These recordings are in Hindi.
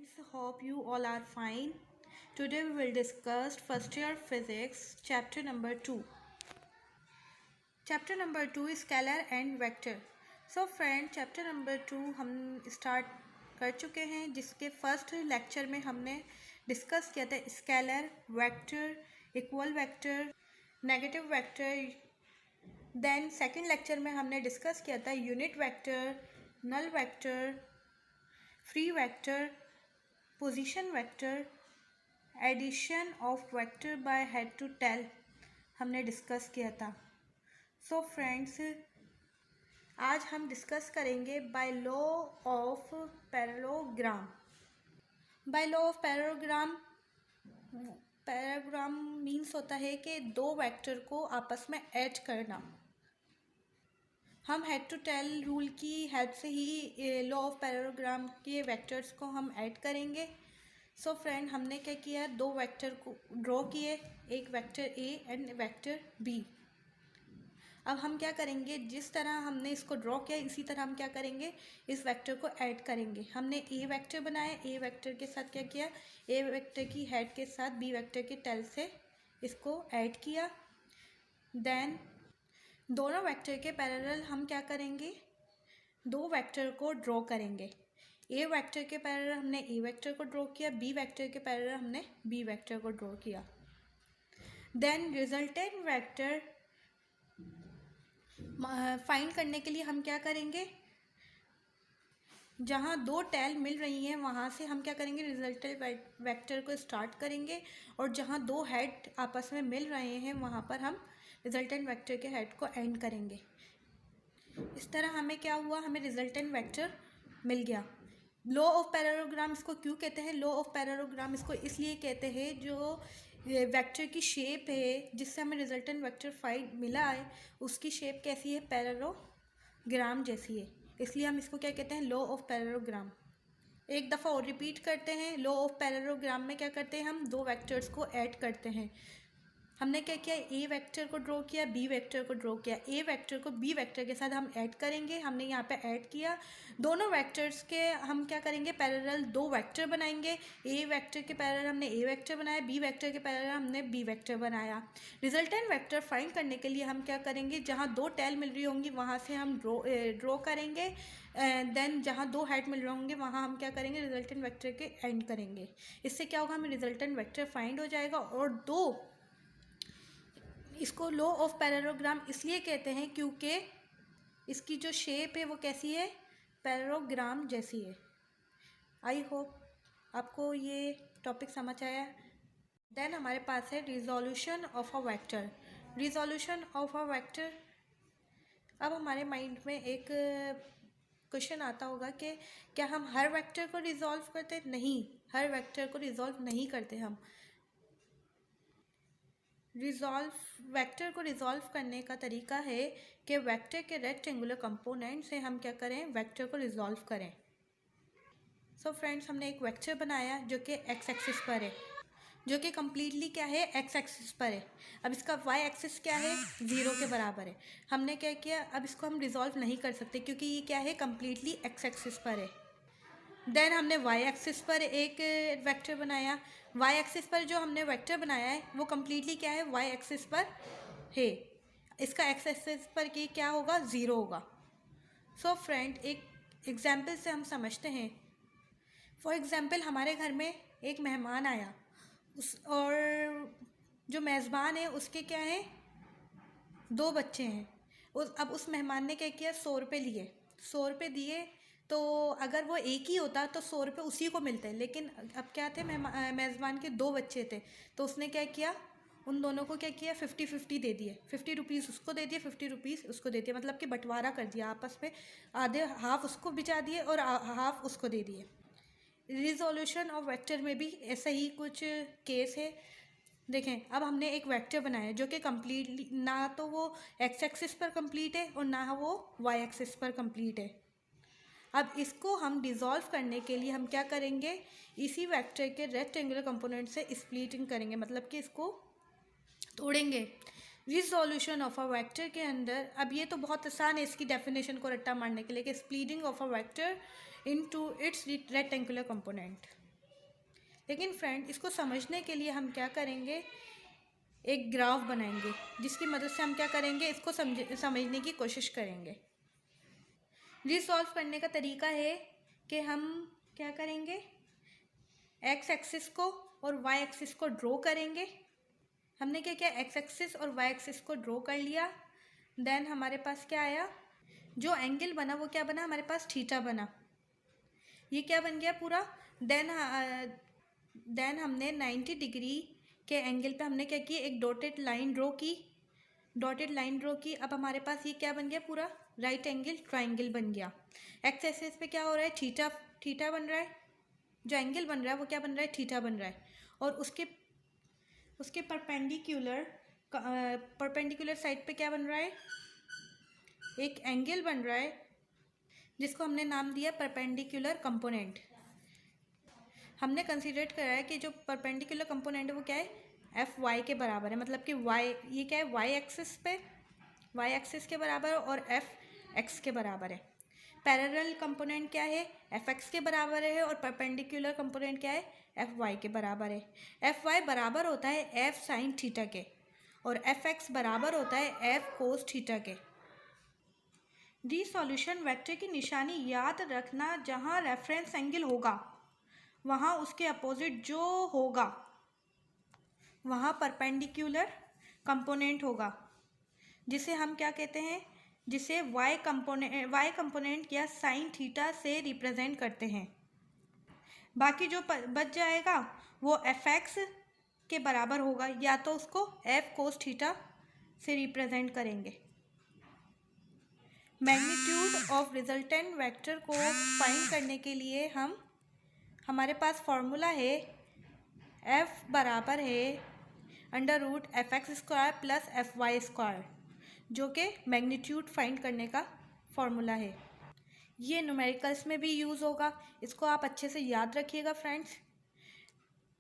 friends, hope you all are fine. Today we will discuss first year physics chapter number 2. Chapter number 2 is scalar and vector. So friend, chapter number 2 हम start कर चुके हैं, जिसके फर्स्ट लेक्चर में हमने डिस्कस किया था scalar, vector, equal vector, negative vector. Then second lecture में हमने डिस्कस किया था unit vector, null vector, free vector, position vector, addition of vector by head to tail हमने डिस्कस किया था. सो फ्रेंड्स, आज हम डिस्कस करेंगे by law of parallelogram. By law of parallelogram, parallelogram means होता है कि दो वेक्टर को आपस में ऐड करना. हम हेड टू टेल रूल की हेल्प से ही लॉ ऑफ पैरेललोग्राम के वेक्टर्स को हम ऐड करेंगे. सो फ्रेंड, हमने क्या किया, दो वेक्टर को ड्रॉ किए, एक vector A and vector B. अब हम क्या करेंगे, जिस तरह हमने इसको ड्रॉ किया इसी तरह हम क्या करेंगे, इस वेक्टर को ऐड करेंगे. हमने ए वेक्टर बनाया, ए वेक्टर के साथ क्या किया, ए वेक्टर की हेड के साथ बी वेक्टर के टेल से इसको ऐड किया. देन दोनों वेक्टर के पैरेलल हम क्या करेंगे, दो वेक्टर को ड्रॉ करेंगे. ए वेक्टर के पैरेलल हमने ए वेक्टर को ड्रॉ किया, बी वेक्टर के पैरेलल हमने बी वेक्टर को ड्रॉ किया. देन रिजल्टेंट वेक्टर फाइंड करने के लिए हम क्या करेंगे, जहाँ दो टेल मिल रही हैं वहाँ से हम क्या करेंगे, रिजल्टेंट वेक्टर को स्टार्ट करेंगे, और जहाँ दो हेड आपस में मिल रहे हैं वहाँ पर हम रिजल्टेंट वेक्टर के हेड को एंड करेंगे. इस तरह हमें क्या हुआ, हमें रिजल्टेंट वेक्टर मिल गया. लॉ ऑफ पैरेललोग्राम इसको क्यों कहते हैं, लॉ ऑफ पैरेललोग्राम इसको इसलिए कहते हैं जो वेक्टर की शेप है जिससे हमें रिजल्टेंट वेक्टर फाइंड मिला है, उसकी शेप कैसी है, पैरेललोग्राम जैसी है, इसलिए हम इसको क्या कहते हैं, लॉ ऑफ पैरेललोग्राम. एक दफ़ा और रिपीट करते हैं. लॉ ऑफ पैरेललोग्राम में क्या करते हैं, हम दो वेक्टर्स को ऐड करते हैं. हमने क्या किया, ए वेक्टर को ड्रॉ किया, बी वेक्टर को ड्रॉ किया. ए वेक्टर को बी वेक्टर के साथ हम ऐड करेंगे, हमने यहाँ पे ऐड किया. दोनों वेक्टर्स के हम क्या करेंगे, पैरेलल दो वेक्टर बनाएंगे. ए वेक्टर के पैरेलल हमने ए वेक्टर बनाया, बी वेक्टर के पैरेलल हमने बी वेक्टर बनाया. रिजल्टेंट वेक्टर फाइंड करने के लिए हम क्या करेंगे, जहाँ दो टेल मिल रही होंगी वहाँ से हम ड्रॉ करेंगे. देन जहाँ दो हेड मिल रहे होंगे वहाँ हम क्या करेंगे, रिजल्टेंट वेक्टर के एंड करेंगे. इससे क्या होगा, हमें रिजल्टेंट वेक्टर फाइंड हो जाएगा. और दो, इसको लॉ ऑफ पैरेललोग्राम इसलिए कहते हैं क्योंकि इसकी जो शेप है वो कैसी है, पैरेललोग्राम जैसी है. आई होप आपको ये टॉपिक समझ आया. देन हमारे पास है resolution of a vector. Resolution of a vector, अब हमारे माइंड में एक क्वेश्चन आता होगा कि क्या हम हर वेक्टर को रिजॉल्व करते हैं. नहीं, हर वेक्टर को रिजॉल्व नहीं करते. हम वेक्टर को रिजॉल्व करने का तरीका है कि वेक्टर के रेक्टेंगुलर कंपोनेंट से हम क्या करें, वेक्टर को रिजॉल्व करें. सो फ्रेंड्स, हमने एक वेक्टर बनाया जो कि एक्स एक्सिस पर है, जो कि कम्प्लीटली क्या है, एक्स एक्सिस पर है. अब इसका वाई एक्सिस क्या है, 0 के बराबर है. हमने क्या किया, अब इसको हम रिजॉल्व नहीं कर सकते क्योंकि ये क्या है, कम्प्लीटली एक्स एक्सिस पर है. देन हमने वाई एक्सिस पर एक वेक्टर बनाया. वाई एक्सिस पर जो हमने वेक्टर बनाया है वो कम्प्लीटली क्या है, वाई एक्सिस पर है. इसका एक्स एक्सिस पर की क्या होगा, 0 होगा. सो फ्रेंड, एक एग्जाम्पल से हम समझते हैं. फॉर एग्जाम्पल, हमारे घर में एक मेहमान आया, और जो मेज़बान है उसके क्या है, दो बच्चे हैं. अब उस मेहमान ने क्या किया, 100 रुपये लिए. 100 रुपये दिए तो अगर वो एक ही होता तो 100 रुपये उसी को मिलते हैं. लेकिन अब क्या थे, मेज़बान के दो बच्चे थे, तो उसने क्या किया, उन दोनों को क्या किया, 50-50 दे दिए. 50 रुपीज़ उसको दे दिए, 50 रुपीज़ उसको दे दिए. मतलब कि बंटवारा कर दिया आपस में. आधे हाफ उसको बिचा दिए और हाफ उसको दे दिए. रिजोल्यूशन ऑफ वेक्टर में भी ऐसा ही कुछ केस है. देखें, अब हमने एक वेक्टर बनाया जो कि कम्प्लीटली ना तो वो एक्स एक्सिस पर कंप्लीट है और ना वो वाई एक्सिस पर कंप्लीट है. अब इसको हम डिज़ोल्व करने के लिए हम क्या करेंगे, इसी वेक्टर के रेक्टेंगुलर कंपोनेंट से स्प्लिटिंग करेंगे, मतलब कि इसको तोड़ेंगे. रिजोल्यूशन ऑफ अ वेक्टर के अंदर, अब ये तो बहुत आसान है इसकी डेफिनेशन को रट्टा मारने के लिए, कि splitting of a vector into its rectangular component. लेकिन फ्रेंड इसको समझने के लिए हम क्या करेंगे, एक ग्राफ बनाएंगे जिसकी मदद से हम क्या करेंगे, इसको समझने की कोशिश करेंगे। रिसॉल्व करने का तरीका है कि हम क्या करेंगे, एक्स एक्सिस को और वाई एक्सिस को ड्रॉ करेंगे। हमने क्या किया, एक्स एक्सिस और वाई एक्सिस को ड्रॉ कर लिया। देन हमारे पास क्या आया, जो एंगल बना वो क्या बना, हमारे पास थीटा बना। ये क्या बन गया पूरा। देन हमने 90 डिग्री के एंगल पे हमने क्या किया, एक डॉटेड लाइन ड्रॉ की। अब हमारे पास ये क्या बन गया, पूरा राइट एंगल ट्राइंगल बन गया। एक्स एक्सिस पे क्या हो रहा है, थीटा बन रहा है। जो एंगल बन रहा है वो क्या बन रहा है, थीटा बन रहा है। और उसके परपेंडिकुलर साइड पे क्या बन रहा है, एक एंगल बन रहा है जिसको हमने नाम दिया परपेंडिकुलर कंपोनेंट। हमने कंसीडर करा है कि जो परपेंडिकुलर कंपोनेंट है वो क्या है, एफ वाई के बराबर है। मतलब कि वाई, ये क्या है, वाई एक्सिस के बराबर और एफ एक्स के बराबर है। पैरेलल कंपोनेंट क्या है, एफ एक्स के बराबर है। और परपेंडिकुलर कंपोनेंट क्या है, एफ वाई के बराबर है। एफ वाई बराबर होता है एफ साइन थीटा के और एफ एक्स बराबर होता है एफ कोस थीटा के। डी सॉल्यूशन वेक्टर की निशानी याद रखना, जहाँ रेफरेंस एंगल होगा वहाँ उसके अपोजिट जो होगा वहाँ परपेंडिकुलर कंपोनेंट होगा, जिसे हम क्या कहते हैं, जिसे वाई कंपोनेंट या साइन थीटा से रिप्रेजेंट करते हैं। बाकी जो बच जाएगा वो एफ एक्स के बराबर होगा, या तो उसको एफ कोस थीटा से रिप्रेजेंट करेंगे। मैग्नीट्यूड ऑफ रिजल्टेंट वेक्टर को फाइंड करने के लिए हमारे पास फॉर्मूला है, एफ बराबर है under root F X square plus F Y square, जो कि मैग्नीट्यूड फाइंड करने का फॉर्मूला है। ये न्यूमेरिकल्स में भी यूज़ होगा, इसको आप अच्छे से याद रखिएगा फ्रेंड्स।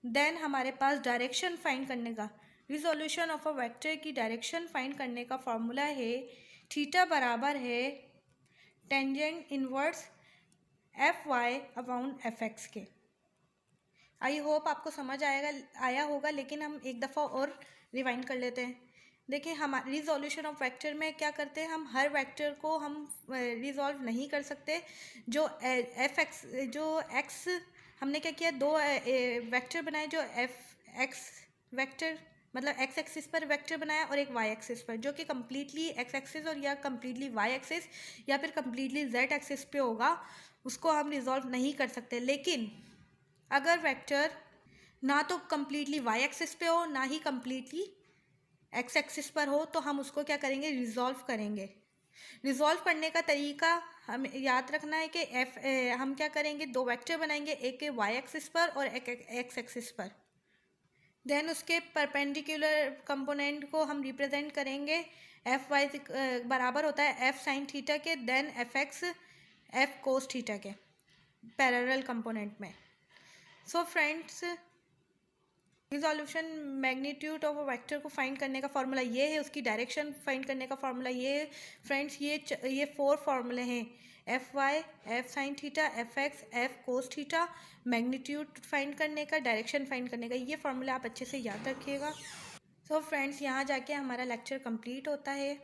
देन हमारे पास डायरेक्शन फाइंड करने का, रिजोल्यूशन ऑफ अ वेक्टर की डायरेक्शन फाइंड करने का फॉर्मूला है, थीटा बराबर है tangent inverse f y upon f x के। आई होप आपको समझ आया होगा, लेकिन हम एक दफ़ा और रिवाइंड कर लेते हैं। देखिए, हमारे रिजोल्यूशन ऑफ वेक्टर में क्या करते हैं, हम हर वेक्टर को हम रिजॉल्व नहीं कर सकते। जो एक्स हमने क्या किया, दो वेक्टर बनाए, जो एफ एक्स वेक्टर मतलब एक्स एक्सिस पर वेक्टर बनाया और एक वाई एक्सिस पर, जो कि कम्प्लीटली एक्स एक्सिस और या कम्प्लीटली वाई एक्सिस या फिर कम्प्लीटली जेड एक्सिस पे होगा, उसको हम रिजॉल्व नहीं कर सकते। लेकिन अगर वेक्टर ना तो कम्प्लीटली वाई एक्सिस पे हो ना ही कम्प्लीटली एक्स एक्सिस पर हो, तो हम उसको क्या करेंगे, रिजॉल्व करेंगे। रिजॉल्व करने का तरीका हमें याद रखना है कि हम क्या करेंगे, दो वेक्टर बनाएंगे, एक वाई एक्सिस पर और एक एक्स एक्सिस पर। देन उसके परपेंडिकुलर कंपोनेंट को हम रिप्रेजेंट करेंगे, एफ वाई बराबर होता है एफ साइन थीटा के, then F X F cos theta के पैरेलल कंपोनेंट में। So friends, resolution magnitude of a vector को फाइंड करने का फॉर्मूला ये है, उसकी डायरेक्शन फाइंड करने का फॉर्मूला ये है फ्रेंड्स। ये 4 फार्मूले हैं, F Y, F sine theta, F X, F cos theta, magnitude find करने का, डायरेक्शन फाइंड करने का। ये फार्मूला आप अच्छे से याद रखिएगा। सो फ्रेंड्स, यहाँ जाके हमारा लेक्चर कंप्लीट होता है।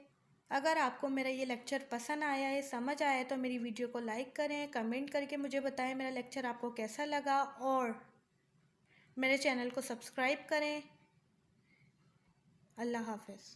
अगर आपको मेरा ये लेक्चर पसंद आया है, समझ आया है, तो मेरी वीडियो को लाइक करें, कमेंट करके मुझे बताएं मेरा लेक्चर आपको कैसा लगा, और मेरे चैनल को सब्सक्राइब करें। अल्लाह हाफ़िज़।